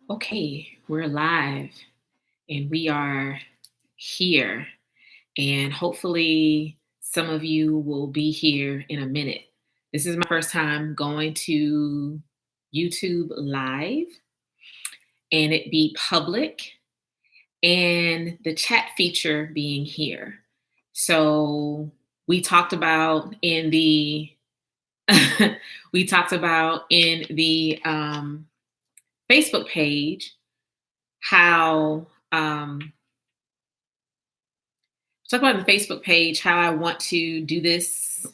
Okay, we're live and we are here. And hopefully, some of you will be here in a minute. This is my first time going to YouTube live and it be public and the chat feature being here. So, we talked about in the we talked about in the Facebook page how talk about the Facebook page how I want to do this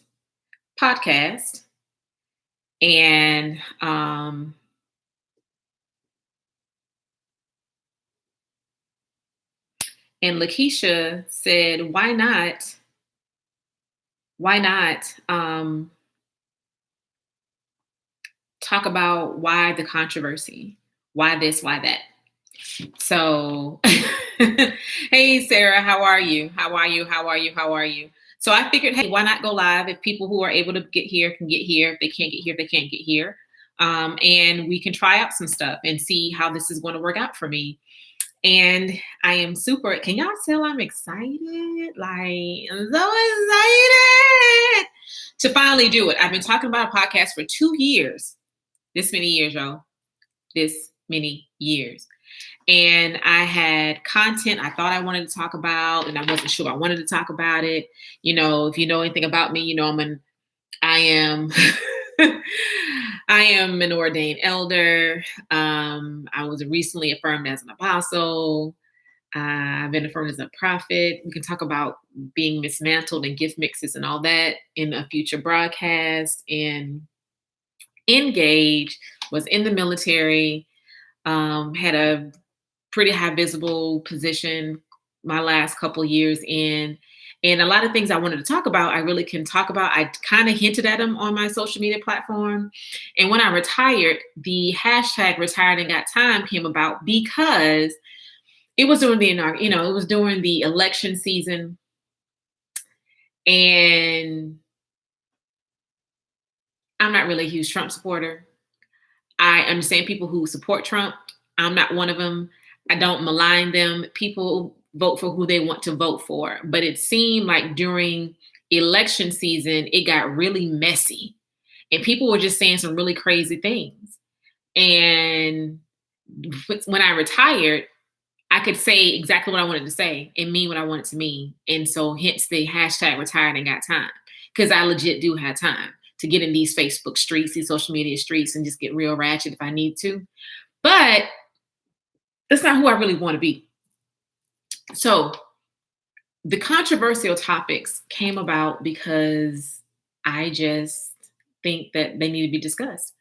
podcast. And Lakeisha said, why not? Why not talk about why the controversy? Why this? Why that? So, hey, Sarah, how are you? How are you? How are you? How are you? So I figured, hey, why not go live? If people who are able to get here can get here. If they can't get here, they can't get here. And we can try out some stuff and see how this is going to work out for me. And I am super, can y'all tell I'm excited? Like, I'm so excited to finally do it. I've been talking about a podcast for 2 years. This many years, y'all. This many years. And I had content I thought I wanted to talk about, and I wasn't sure I wanted to talk about it. You know, if you know anything about me, you know I am I am an ordained elder. I was recently affirmed as an apostle. I've been affirmed as a prophet. We can talk about being mismantled and gift mixes and all that in a future broadcast. And engaged, was in the military, had a pretty high visible position my last couple years in. And a lot of things I wanted to talk about, I really can talk about. I kind of hinted at them on my social media platform. And when I retired, the hashtag retired and got time came about because it was during it was during the election season. And I'm not really a huge Trump supporter. I understand people who support Trump. I'm not one of them. I don't malign them. People vote for who they want to vote for. But it seemed like during election season, it got really messy. And people were just saying some really crazy things. And when I retired, I could say exactly what I wanted to say and mean what I wanted to mean. And so hence the hashtag retired and got time. Because I legit do have time to get in these Facebook streets, these social media streets, and just get real ratchet if I need to. But that's not who I really want to be. So the controversial topics came about because I just think that they need to be discussed.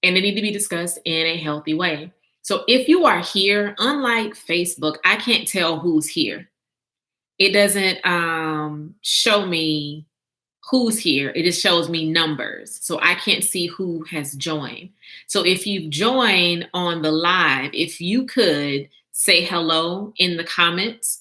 And they need to be discussed in a healthy way. So if you are here, unlike Facebook, I can't tell who's here. It doesn't show me who's here. It just shows me numbers. So I can't see who has joined. So if you've joined on the live, if you could say hello in the comments,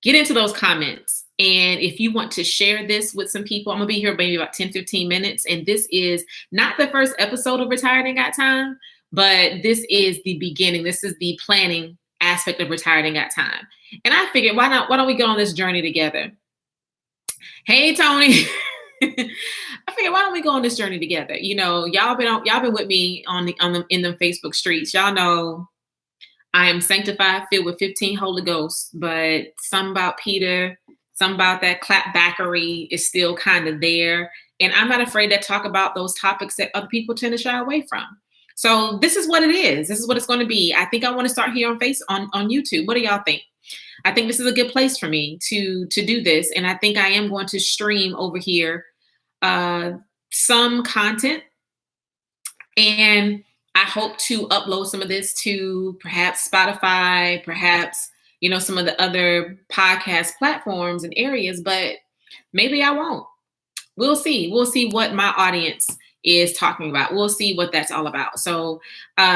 get into those comments. And if you want to share this with some people, I'm going to be here maybe about 10, 15 minutes. And this is not the first episode of Retired and Got Time, but this is the beginning. This is the planning aspect of Retired and Got Time. And I figured, why don't we go on this journey together? Hey, Tony. I figured, why don't we go on this journey together? You know, y'all been with me in the Facebook streets. Y'all know I am sanctified, filled with 15 Holy Ghosts, but some about Peter, some about that clapbackery is still kind of there. And I'm not afraid to talk about those topics that other people tend to shy away from. So this is what it is. This is what it's going to be. I think I want to start here on YouTube. What do y'all think? I think this is a good place for me to do this. And I think I am going to stream over here some content. And I hope to upload some of this to perhaps Spotify, perhaps, some of the other podcast platforms and areas, but maybe I won't. We'll see. We'll see what my audience is talking about. We'll see what that's all about. So,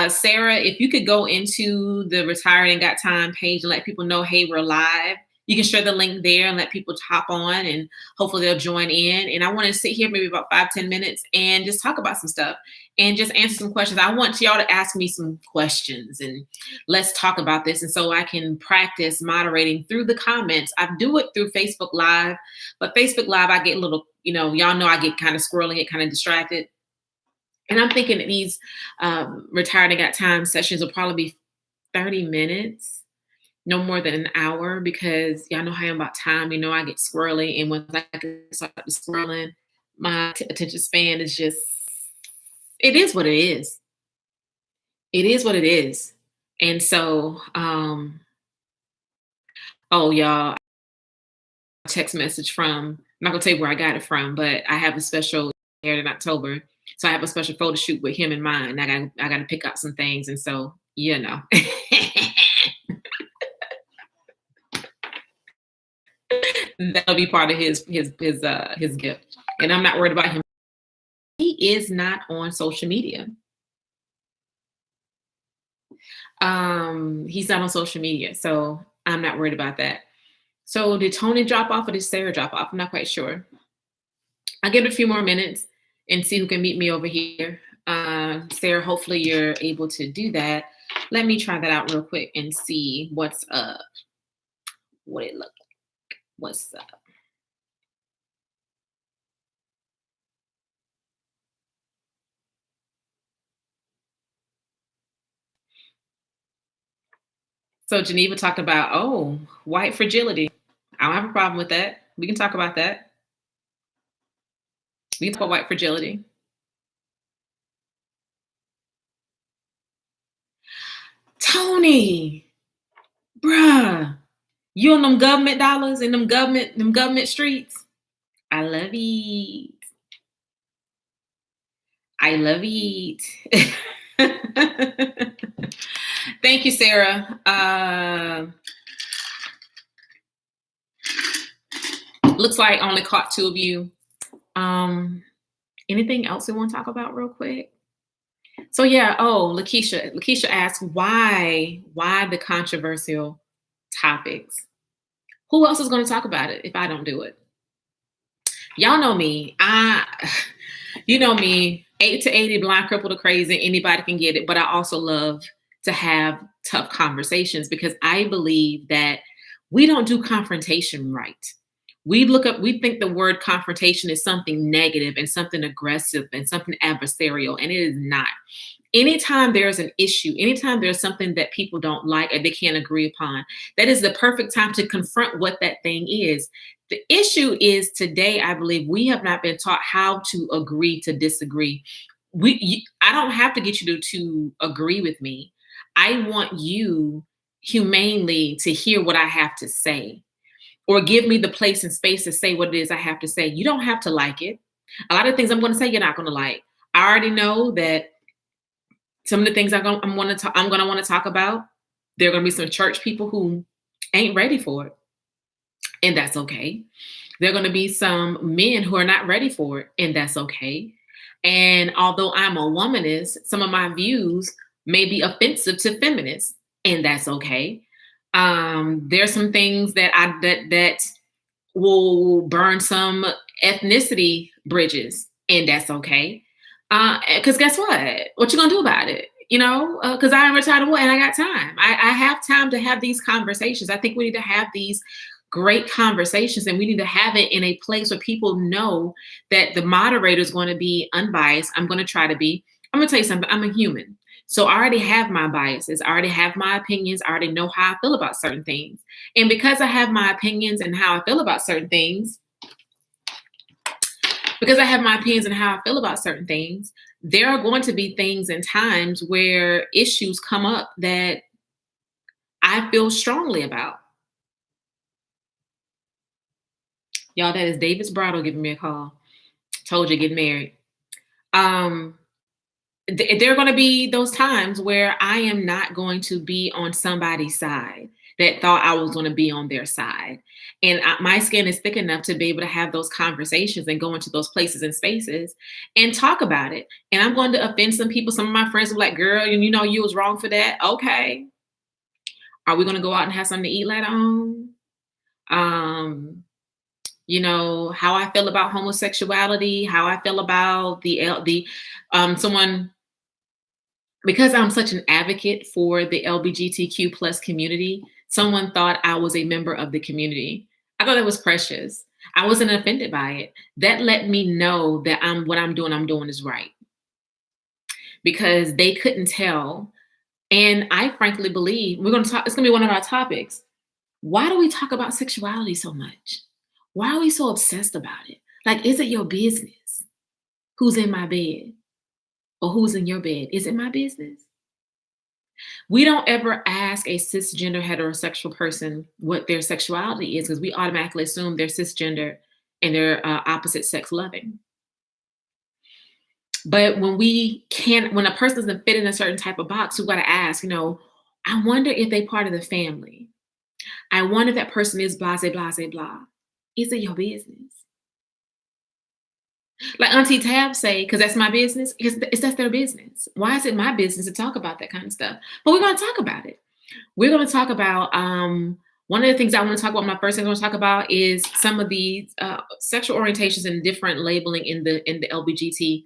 Sarah, if you could go into the Retired and Got Time page and let people know, hey, we're live. You can share the link there and let people hop on and hopefully they'll join in. And I want to sit here maybe about 5-10 minutes and just talk about some stuff and just answer some questions. I want y'all to ask me some questions and let's talk about this. And so I can practice moderating through the comments. I do it through Facebook Live, but Facebook Live, I get a little, y'all know I get kind of squirrely, get kind of distracted. And I'm thinking that these Retired and Got Time sessions will probably be 30 minutes. No more than an hour, because y'all know how I am about time. I get squirrely, and once I start squirreling, my attention span is just, it is what it is. It is what it is. And so, y'all, text message from, I'm not gonna tell you where I got it from, but I have a special aired in October. So I have a special photo shoot with him in mind. I got to pick out some things. And so, that'll be part of his gift. And I'm not worried about him. He is not on social media. He's not on social media, so I'm not worried about that. So did Tony drop off or did Sarah drop off? I'm not quite sure. I'll give it a few more minutes and see who can meet me over here. Sarah, hopefully you're able to do that. Let me try that out real quick and see what's up. What it look like. What's up? So Geneva talked about, white fragility. I don't have a problem with that. We can talk about that. We can talk about white fragility. Tony, bruh, you on them government dollars and them government streets? I love it. I love it. Thank you, Sarah. Looks like I only caught 2 of you. Anything else we want to talk about real quick? So yeah, Lakeisha. Lakeisha asked why the controversial topics? Who else is going to talk about it if I don't do it? Y'all know me. You know me, 8 to 80, blind, crippled, or crazy. Anybody can get it. But I also love to have tough conversations because I believe that we don't do confrontation right. We think the word confrontation is something negative and something aggressive and something adversarial, and it is not. Anytime there's an issue, anytime there's something that people don't like or they can't agree upon, that is the perfect time to confront what that thing is. The issue is today, I believe we have not been taught how to agree to disagree. I don't have to get you to agree with me. I want you humanely to hear what I have to say, or give me the place and space to say what it is I have to say. You don't have to like it. A lot of things I'm going to say, you're not going to like. I already know that some of the things I'm going to want to talk about, there are going to be some church people who ain't ready for it. And that's okay. There are going to be some men who are not ready for it. And that's okay. And although I'm a womanist, some of my views may be offensive to feminists. And that's okay. There's some things that will burn some ethnicity bridges, and that's okay. Because guess what? What you gonna do about it? Because I'm retired and I got time. I have time to have these conversations. I think we need to have these great conversations, and we need to have it in a place where people know that the moderator is going to be unbiased. I'm going to try to be. I'm going to tell you something. I'm a human. So I already have my biases. I already have my opinions. I already know how I feel about certain things. And because I have my opinions and how I feel about certain things, there are going to be things and times where issues come up that I feel strongly about. Y'all, that is David's Bridal giving me a call. Told you, get married. There are going to be those times where I am not going to be on somebody's side that thought I was going to be on their side. And my skin is thick enough to be able to have those conversations and go into those places and spaces and talk about it. And I'm going to offend some people. Some of my friends were like, girl, you was wrong for that. Okay. Are we going to go out and have something to eat later on? Um, how I feel about homosexuality, how I feel about someone, because I'm such an advocate for the LGBTQ plus community, someone thought I was a member of the community. I thought it was precious. I wasn't offended by it. That let me know that I'm doing is right, because they couldn't tell. And I frankly believe we're going to talk, it's going to be one of our topics. Why do we talk about sexuality so much? Why are we so obsessed about it? Like, is it your business who's in my bed or who's in your bed? Is it my business? We don't ever ask a cisgender heterosexual person what their sexuality is, because we automatically assume they're cisgender and they're opposite sex loving. But when a person doesn't fit in a certain type of box, we got to ask, I wonder if they part of the family. I wonder if that person is blah, blah, blah, blah. Is it your business? Like Auntie Tab say, because that's my business. That's their business. Why is it my business to talk about that kind of stuff? But we're going to talk about it. We're going to talk about one of the things I want to talk about. My first thing I want to talk about is some of the sexual orientations and different labeling in the LGBT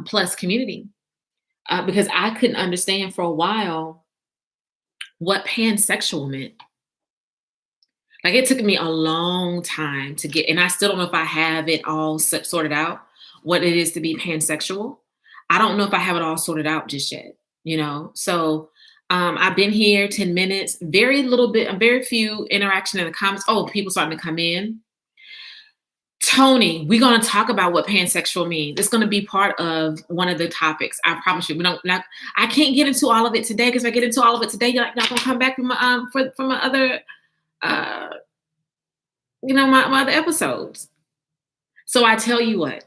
plus community, because I couldn't understand for a while what pansexual meant. Like, it took me a long time to get, and I still don't know if I have it all sorted out, what it is to be pansexual. I don't know if I have it all sorted out just yet, So I've been here 10 minutes, very few interaction in the comments. Oh, people starting to come in. Tony, we're going to talk about what pansexual means. It's going to be part of one of the topics. I promise you. I can't get into all of it today, because if I get into all of it today, you're not going to come back from my other my other episodes. So I tell you what,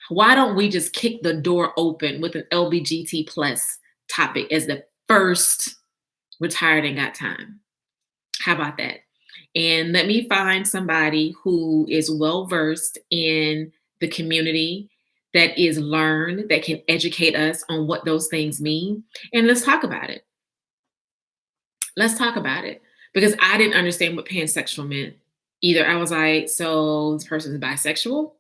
why don't we just kick the door open with an LGBT plus topic as the first Retired and Got Time? How about that? And let me find somebody who is well-versed in the community, that is learned, that can educate us on what those things mean. And let's talk about it. Let's talk about it. Because I didn't understand what pansexual meant either. I was like, so this person is bisexual?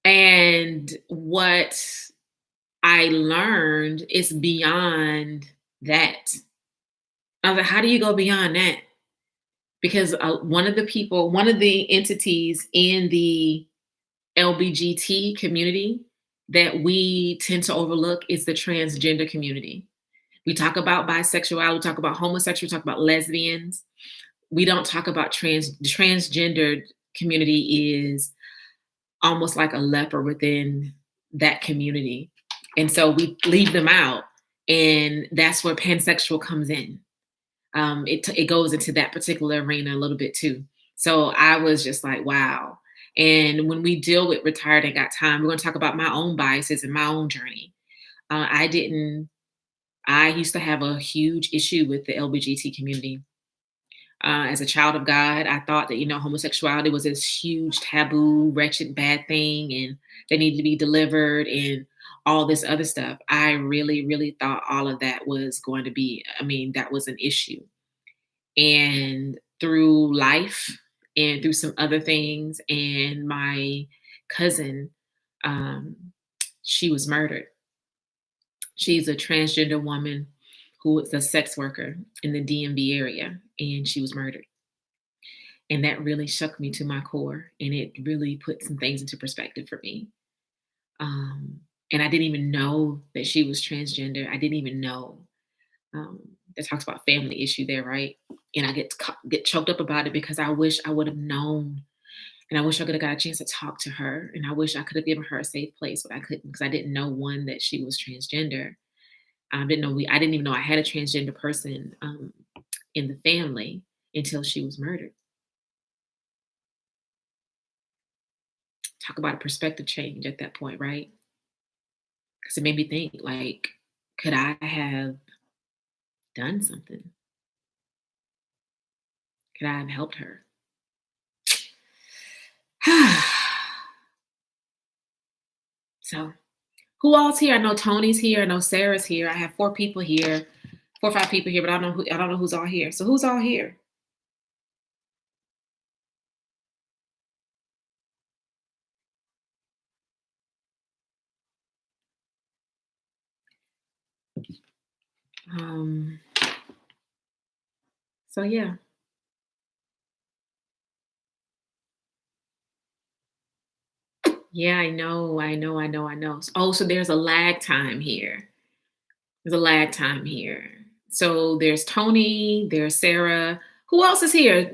And what I learned is beyond that. I was like, how do you go beyond that? Because one of the entities in the LGBT community that we tend to overlook is the transgender community. We talk about bisexuality, we talk about homosexual, we talk about lesbians. We don't talk about transgendered community is almost like a leper within that community. And so we leave them out. And that's where pansexual comes in. It goes into that particular arena a little bit too. So I was just like, wow. And when we deal with Retired and Got Time, we're going to talk about my own biases and my own journey. I used to have a huge issue with the LGBT community. As a child of God, I thought that, homosexuality was this huge taboo, wretched, bad thing, and they needed to be delivered and all this other stuff. I really, really thought all of that was going to be, that was an issue. And through life and through some other things, and my cousin, she was murdered. She's a transgender woman who was a sex worker in the DMV area, and she was murdered. And that really shook me to my core, and it really put some things into perspective for me. And I didn't even know that she was transgender. I didn't even know. That talks about family issue there, right? And I get choked up about it, because I wish I would have known, and I wish I could have got a chance to talk to her, and I wish I could have given her a safe place, but I couldn't, because I didn't know, one, that she was transgender. I didn't even know I had a transgender person in the family until she was murdered. Talk about a perspective change at that point, right? Because it made me think, like, could I have done something? Could I have helped her? So, who all's here? I know Tony's here. I know Sarah's here. I have 4 people here, 4 or 5 people here, but I don't know who's all here. So who's all here? Um, so yeah. Yeah, I know. Oh, so there's a lag time here. There's a lag time here. So there's Tony, there's Sarah. Who else is here?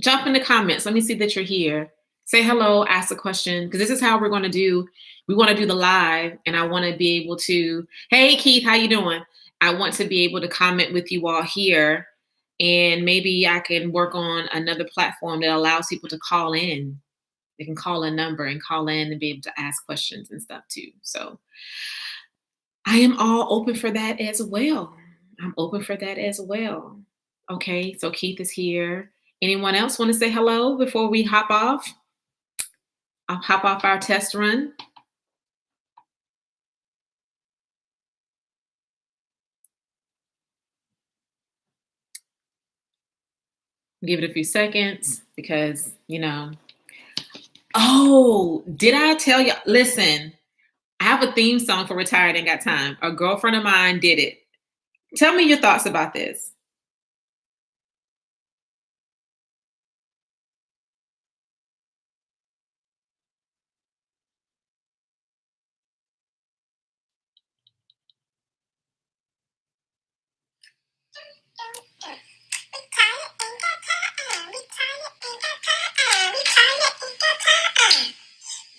Jump in the comments. Let me see that you're here. Say hello, ask a question, because this is how we're going to do. We want to do the live, and I want to be able to. Hey, Keith, how you doing? I want to be able to comment with you all here, and maybe I can work on another platform that allows people to call in. They can call a number and call in and be able to ask questions and stuff too. So I am all open for that as well. I'm open for that as well. Okay, so Keith is here. Anyone else want to say hello before we hop off? I'll hop off our test run. Give it a few seconds because, Oh, did I tell you? Listen, I have a theme song for Retired Ain't Got Time. A girlfriend of mine did it. Tell me your thoughts about this.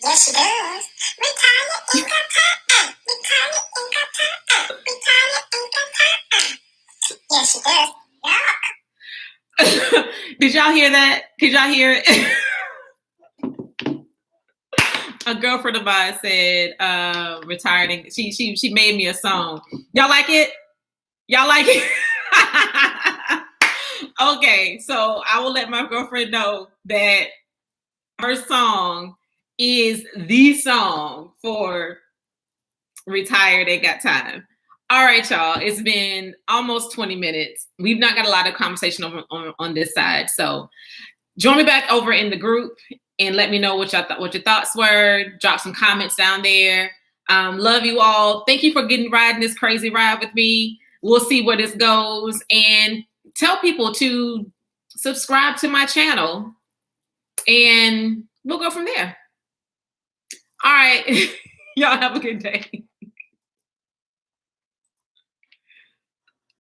Yes, she does. Retire ain't got time. Retire ain't got time. Retire ain't got time. Yes, she does. Yeah. Did y'all hear that? Did y'all hear it? A girlfriend of mine said, retired and she made me a song. Y'all like it? Y'all like it? Okay, so I will let my girlfriend know that her song is the song for Retired Ain't Got Time. All right, y'all. It's been almost 20 minutes. We've not got a lot of conversation on this side. So join me back over in the group and let me know what your thoughts were. Drop some comments down there. Love you all. Thank you for riding this crazy ride with me. We'll see where this goes. And tell people to subscribe to my channel. And we'll go from there. All right. Y'all have a good day.